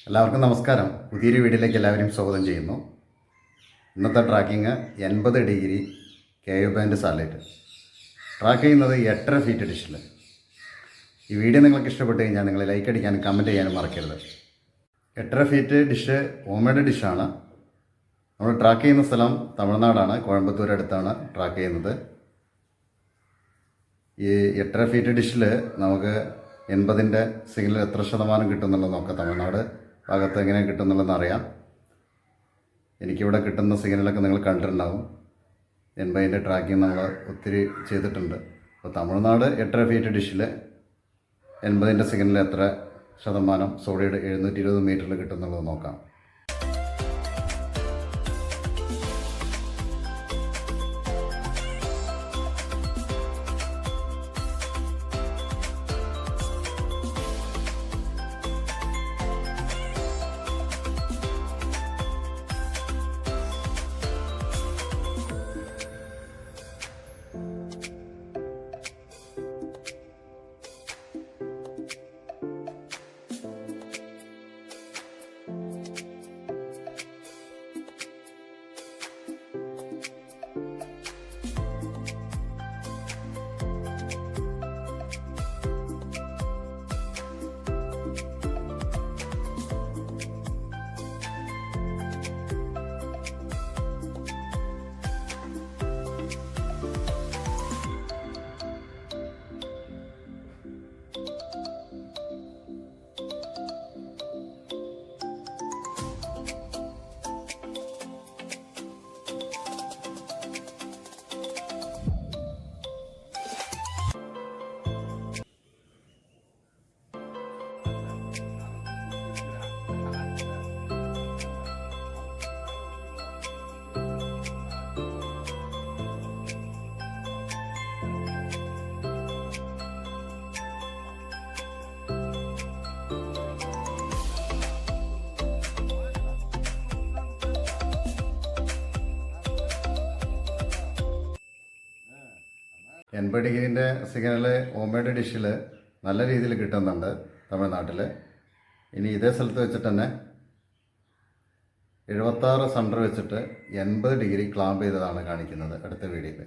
എല്ലാവർക്കും നമസ്കാരം. പുതിയൊരു വീഡിയോയിലേക്ക് എല്ലാവരെയും സ്വാഗതം ചെയ്യുന്നു. ഇന്നത്തെ tracking 80 degree KO band satellite track ചെയ്യുന്നത് 8.5 ഫീറ്റ് ഡിഷിൽ. ഈ വീഡിയോ നിങ്ങൾക്ക് ഇഷ്ടപ്പെട്ട് കഴിഞ്ഞാൽ നിങ്ങൾ ലൈക്ക് അടിക്കാനും കമൻറ്റ് ചെയ്യാനും മറക്കരുത്. 8.5 ഫീറ്റ് ഡിഷ് ഹോംമെയ്ഡ് ഡിഷാണ്. നമ്മൾ ട്രാക്ക് ചെയ്യുന്ന സ്ഥലം തമിഴ്നാടാണ്, കോയമ്പത്തൂർ അടുത്താണ് ട്രാക്ക് ചെയ്യുന്നത്. ഈ 8.5 ഫീറ്റ് ഡിഷിൽ നമുക്ക് 80-ൻ്റെ സിഗ്നൽ എത്ര ശതമാനം കിട്ടുന്നുള്ളത് നോക്കാം. തമിഴ്നാട് ഭാഗത്ത് എങ്ങനെ കിട്ടുന്നുള്ളതെന്ന് അറിയാം. എനിക്കിവിടെ കിട്ടുന്ന സിഗ്നലൊക്കെ നിങ്ങൾ കണ്ടിട്ടുണ്ടാവും. 80-ൻ്റെ ട്രാക്കിങ് നമ്മൾ ഒത്തിരി ചെയ്തിട്ടുണ്ട്. അപ്പോൾ തമിഴ്നാട് 8.5 ഫീറ്റ് ഡിഷിൽ 80-ൻ്റെ സിഗ്നൽ എത്ര ശതമാനം സോഡിയുടെ 720 മീറ്ററിൽ കിട്ടുന്നുള്ളത് നോക്കാം. എൺപത് ഡിഗ്രീൻ്റെ സിഗ്നൽ ഹോംമെയ്ഡ് ഡിഷിൽ നല്ല രീതിയിൽ കിട്ടുന്നുണ്ട് തമിഴ്നാട്ടിൽ. ഇനി ഇതേ സ്ഥലത്ത് വെച്ചിട്ട് തന്നെ 76 സെൻറ്റർ വെച്ചിട്ട് 80 ഡിഗ്രി ക്ലാമ്പ് ചെയ്തതാണ് കാണിക്കുന്നത് അടുത്ത വീഡിയോയിൽ.